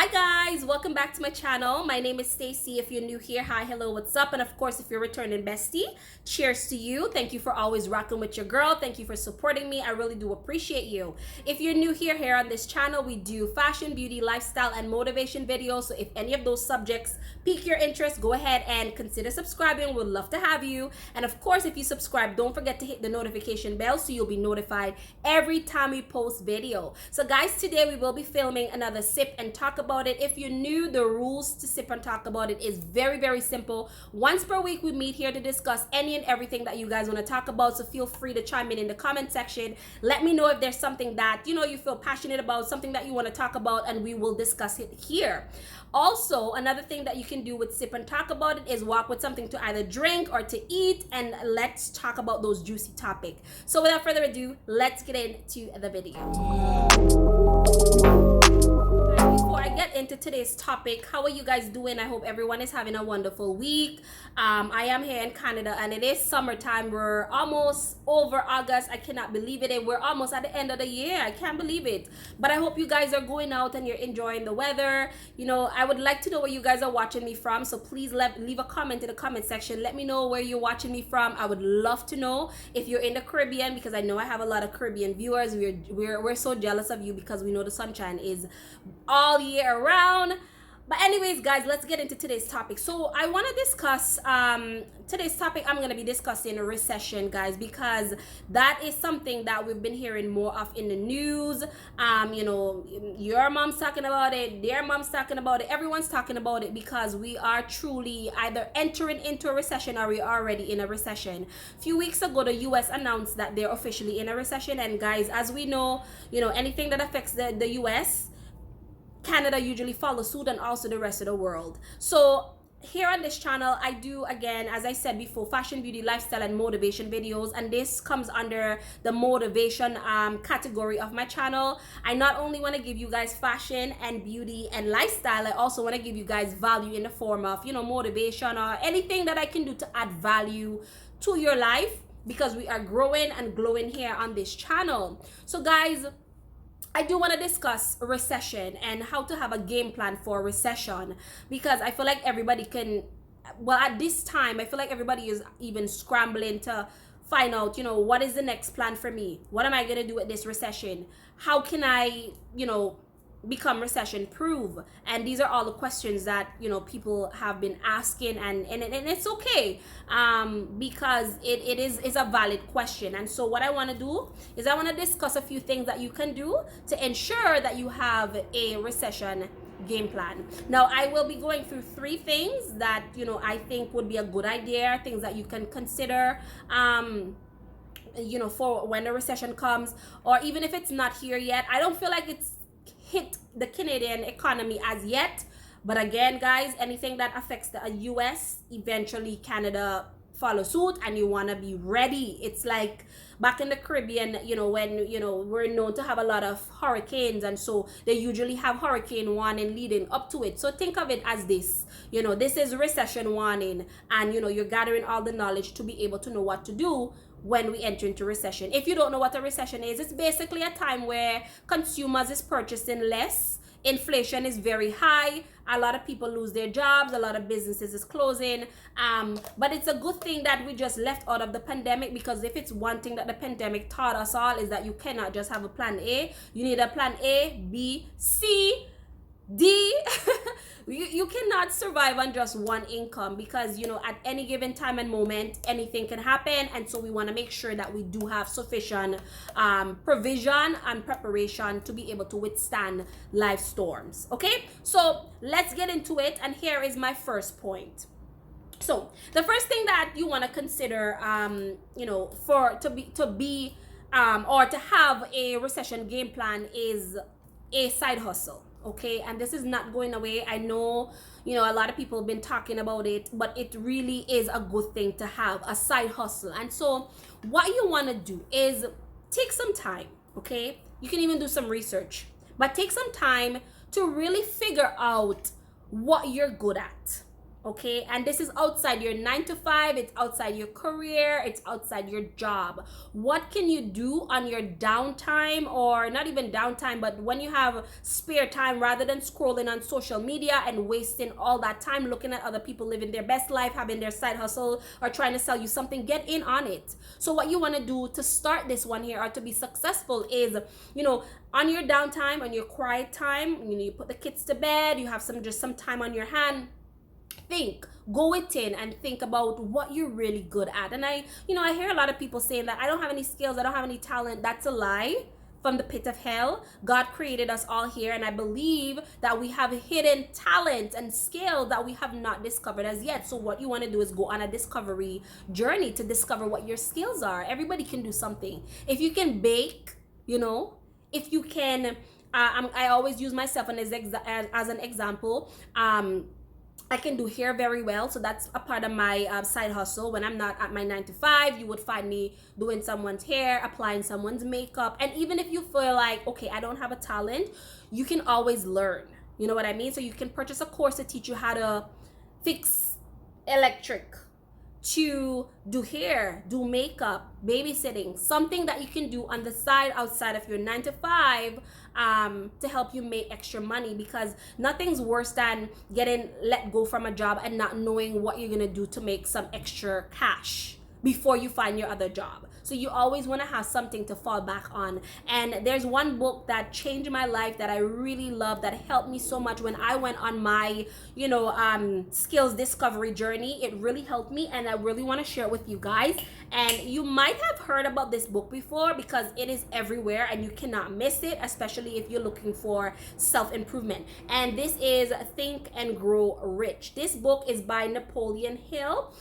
Hi guys, welcome back to my channel. My name is Stacy. If you're new here, hi, hello, what's up? And of course, if you're returning bestie, cheers to you. Thank you for always rocking with your girl. Thank you for supporting me. I really do appreciate you. If you're new here on this channel, we do fashion, beauty, lifestyle, and motivation videos. So if any of those subjects pique your interest, go ahead and consider subscribing. We'd love to have you. And of course, if you subscribe, don't forget to hit the notification bell so you'll be notified every time we post video. So guys, today we will be filming another sip and talk about it. If you're new, the rules to sip and talk about it is very simple. Once per week we meet here to discuss any and everything that you guys want to talk about, so feel free to chime in the comment section. Let me know if there's something that you feel passionate about, something that you want to talk about, and we will discuss it here. Also, another thing that you can do with sip and talk about it is walk with something to either drink or to eat, and let's talk about those juicy topics. So without further ado, let's get into the video. Before I get into today's topic, how are you guys doing? I hope everyone is having a wonderful week. I am here in Canada and it is summertime. We're almost over August. I cannot believe it. We're almost at the end of the year. I can't believe it. But I hope you guys are going out and you're enjoying the weather. I would like to know where you guys are watching me from. So please leave a comment in the comment section. Let me know where you're watching me from. I would love to know if you're in the Caribbean, because I know I have a lot of Caribbean viewers. We're so jealous of you because we know the sunshine is all year around. But anyways, guys, let's get into today's topic. So I want to discuss today's topic. I'm going to be discussing a recession, guys, because that is something that we've been hearing more of in the news. Your mom's talking about it, their mom's talking about it, everyone's talking about it, because we are truly either entering into a recession or we're already in a recession. A few weeks ago, the US announced that they're officially in a recession, and guys, as we know, anything that affects the US, Canada usually follows suit, and also the rest of the world. So here on this channel, I do, again, as I said before, fashion, beauty, lifestyle, and motivation videos, and this comes under the motivation category of my channel. I not only want to give you guys fashion and beauty and lifestyle, I also want to give you guys value in the form of motivation or anything that I can do to add value to your life, because we are growing and glowing here on this channel. So guys, I do want to discuss recession and how to have a game plan for recession, because I feel like everybody at this time, I feel like everybody is even scrambling to find out, what is the next plan for me? What am I going to do with this recession? How can I, become recession proof? And these are all the questions that people have been asking, and it's okay, because it is a valid question. And so what I want to do is I want to discuss a few things that you can do to ensure that you have a recession game plan. Now I will be going through three things that I think would be a good idea, things that you can consider for when the recession comes, or even if it's not here yet. I don't feel like it's hit the Canadian economy as yet, but again, guys, anything that affects the US, eventually Canada follow suit, and you want to be ready. It's like back in the Caribbean, when we're known to have a lot of hurricanes, and so they usually have hurricane warning leading up to it. So think of it as this, this is recession warning, and you're gathering all the knowledge to be able to know what to do when we enter into recession. If you don't know what a recession is, it's basically a time where consumers is purchasing less, inflation is very high, a lot of people lose their jobs, a lot of businesses is closing, but it's a good thing that we just left out of the pandemic, because if it's one thing that the pandemic taught us all, is that you cannot just have a plan A. You need a plan A, B, C, D. You cannot survive on just one income, because at any given time and moment anything can happen. And so we want to make sure that we do have sufficient provision and preparation to be able to withstand life storms. Okay, so let's get into it, and here is my first point. So the first thing that you want to consider or to have a recession game plan is a side hustle. Okay, and this is not going away. I know a lot of people have been talking about it, but it really is a good thing to have a side hustle. And so what you want to do is take some time. Okay, you can even do some research, but take some time to really figure out what you're good at. Okay, and this is outside your 9 to 5, it's outside your career, it's outside your job. What can you do on your downtime, or not even downtime, but when you have spare time, rather than scrolling on social media and wasting all that time looking at other people living their best life, having their side hustle, or trying to sell you something? Get in on it. So what you want to do to start this one here, or to be successful, is, on your downtime, on your quiet time, you put the kids to bed, you have some time on your hand, go within and think about what you're really good at. And I hear a lot of people saying that I don't have any skills, I don't have any talent. That's a lie from the pit of hell. God created us all here, and I believe that we have hidden talent and skill that we have not discovered as yet. So what you want to do is go on a discovery journey to discover what your skills are. Everybody can do something. If you can bake, if you can, I always use myself as an example. I can do hair very well, so that's a part of my side hustle. When I'm not at my 9 to 5, you would find me doing someone's hair, applying someone's makeup. And even if you feel like, okay, I don't have a talent, you can always learn. You know what I mean? So you can purchase a course to teach you how to fix electric, to do hair, do makeup, babysitting, something that you can do on the side outside of your 9 to 5, to help you make extra money, because nothing's worse than getting let go from a job and not knowing what you're gonna do to make some extra cash before you find your other job. So you always want to have something to fall back on. And there's one book that changed my life that I really love, that helped me so much when I went on my skills discovery journey. It really helped me, and I really want to share it with you guys. And you might have heard about this book before, because it is everywhere and you cannot miss it, especially if you're looking for self-improvement. And this is Think and Grow Rich. This book is by Napoleon Hill.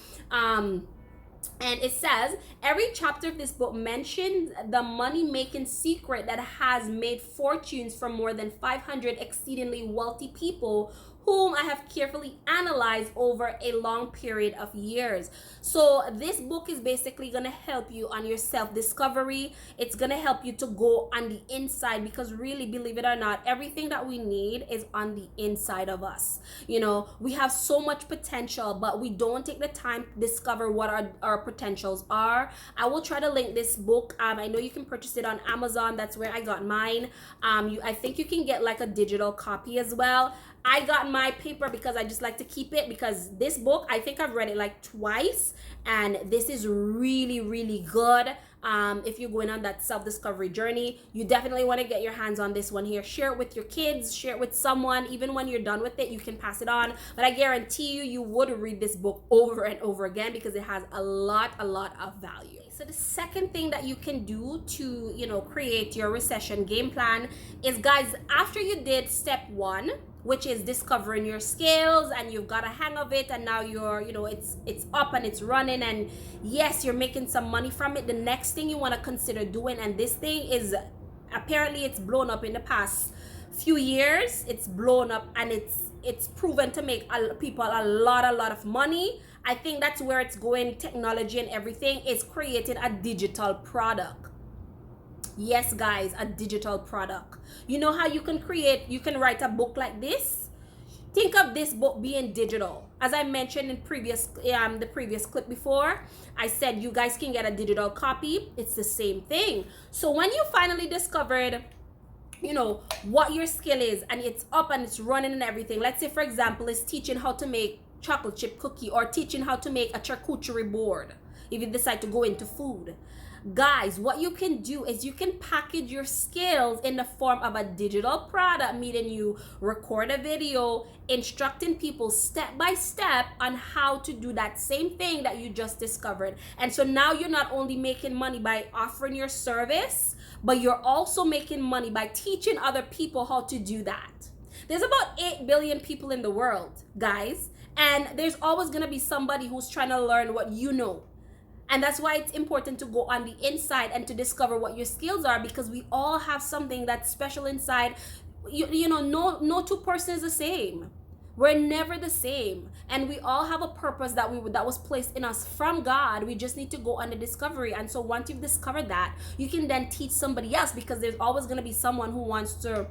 And it says, every chapter of this book mentions the money-making secret that has made fortunes for more than 500 exceedingly wealthy people, whom I have carefully analyzed over a long period of years. So this book is basically going to help you on your self-discovery. It's going to help you to go on the inside, because really, believe it or not, everything that we need is on the inside of us. We have so much potential, but we don't take the time to discover what our potentials are. I will try to link this book. I know you can purchase it on Amazon. That's where I got mine. I think you can get like a digital copy as well. I got my paper because I just like to keep it, because this book, I think I've read it like twice, and this is really, really good. If you're going on that self-discovery journey, you definitely want to get your hands on this one here. Share it with your kids, share it with someone. Even when you're done with it, you can pass it on. But I guarantee you would read this book over and over again, because it has a lot of value. So the second thing that you can do to, create your recession game plan is, guys, after you did step 1, which is discovering your skills, and you've got a hang of it, and now you're, it's up and it's running, and yes, you're making some money from it. The next thing you want to consider doing, and this thing is, apparently it's blown up in the past few years. It's blown up, and it's proven to make people a lot of money. I think that's where it's going. Technology and everything is creating a digital product. Yes, guys, a digital product. You know how you can write a book like this? Think of this book being digital. As I mentioned in the previous clip before, I said you guys can get a digital copy. It's the same thing. So when you finally discovered what your skill is, and it's up and it's running and everything, let's say, for example, it's teaching how to make chocolate chip cookie, or teaching how to make a charcuterie board, if you decide to go into food. Guys, what you can do is you can package your skills in the form of a digital product, meaning you record a video instructing people step by step on how to do that same thing that you just discovered. And so now you're not only making money by offering your service, but you're also making money by teaching other people how to do that. There's about 8 billion people in the world, guys, and there's always going to be somebody who's trying to learn what you know. And that's why it's important to go on the inside and to discover what your skills are, because we all have something that's special inside. No two persons is the same. We're never the same. And we all have a purpose that was placed in us from God. We just need to go on the discovery. And so once you've discovered that, you can then teach somebody else, because there's always going to be someone who wants to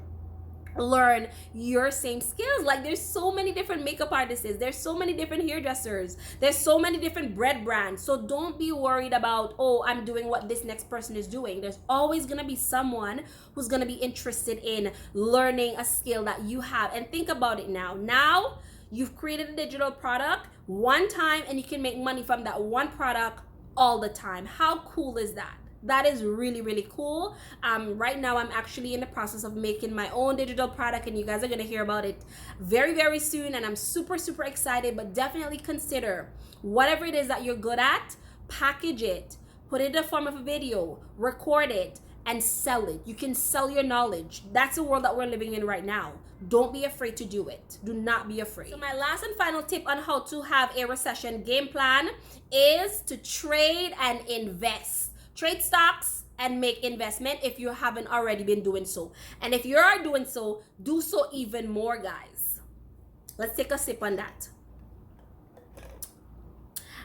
learn your same skills. Like, there's so many different makeup artists, there's so many different hairdressers, there's so many different bread brands. So don't be worried about, oh, I'm doing what this next person is doing. There's always gonna be someone who's gonna be interested in learning a skill that you have. And think about it now you've created a digital product one time and you can make money from that one product all the time. How cool is that? That is really, really cool. Right now I'm actually in the process of making my own digital product, and you guys are going to hear about it very, very soon, and I'm super, super excited. But definitely consider whatever it is that you're good at, package it, put it in the form of a video, record it, and sell it. You can sell your knowledge. That's the world that we're living in right now. Don't be afraid to do it. Do not be afraid. So my last and final tip on how to have a recession game plan is to trade and invest. Trade stocks and make investment if you haven't already been doing so. And if you are doing so, do so even more, guys. Let's take a sip on that.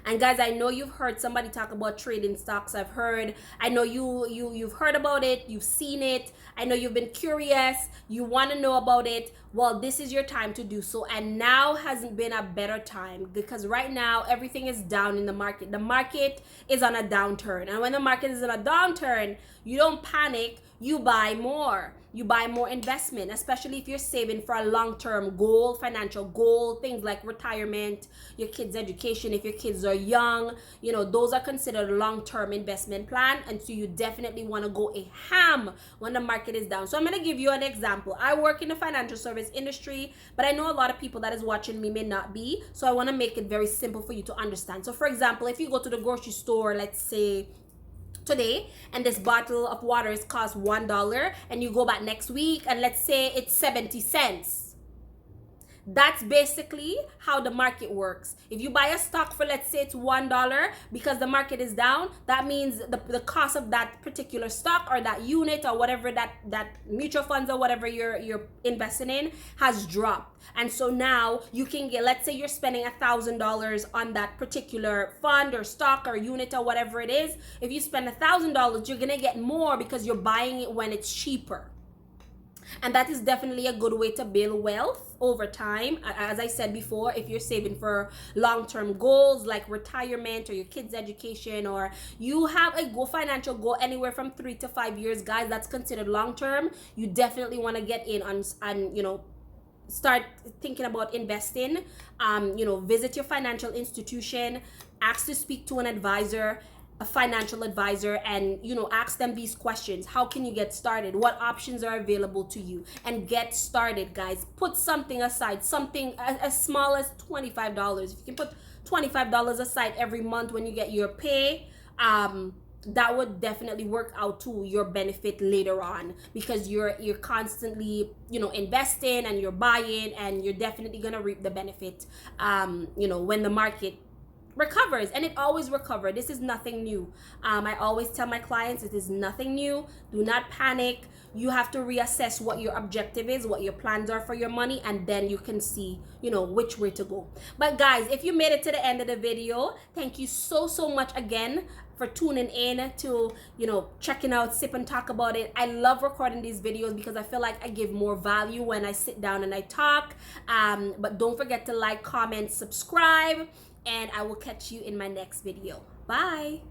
And guys, I know you've heard somebody talk about trading stocks. I know you've heard about it, you've seen it. I know you've been curious, you want to know about it. Well, this is your time to do so. And now hasn't been a better time, because right now everything is down in the market. The market is on a downturn. And when the market is on a downturn, you don't panic, you buy more. You buy more investment, especially if you're saving for a long-term goal, financial goal, things like retirement, your kids' education. If your kids are young, those are considered a long-term investment plan. And so you definitely want to go a ham when the market is down. So I'm going to give you an example. I work in the financial service industry, but I know a lot of people that is watching me may not be. So I want to make it very simple for you to understand. So for example, if you go to the grocery store, let's say today, and this bottle of water is cost $1, and you go back next week and let's say it's 70 cents. That's basically how the market works. If you buy a stock for, let's say it's $1, because the market is down, that means the cost of that particular stock or that unit or whatever, that mutual funds or whatever you're investing in has dropped. And so now you can get, let's say you're spending $1,000 on that particular fund or stock or unit or whatever it is. If you spend $1,000, you're gonna get more because you're buying it when it's cheaper. And that is definitely a good way to build wealth over time. As I said before, if you're saving for long-term goals like retirement or your kids' education, or you have a financial goal anywhere from 3 to 5 years, guys, that's considered long-term. You definitely want to get in on start thinking about investing. Visit your financial institution, ask to speak to an advisor, a financial advisor, and ask them these questions. How can you get started? What options are available to you? And get started, guys. Put something aside, something as small as $25. If you can put $25 aside every month when you get your pay, that would definitely work out to your benefit later on, because you're constantly investing and you're buying, and you're definitely gonna reap the benefit when the market recovers. And it always recovers. This is nothing new. I always tell my clients, it is nothing new. Do not panic. You have to reassess what your objective is, what your plans are for your money, and then you can see which way to go. But guys, if you made it to the end of the video, thank you so much again for tuning in to checking out Sip and Talk About It. I love recording these videos because I feel like I give more value when I sit down and I talk. But don't forget to like, comment, subscribe, and I will catch you in my next video. Bye.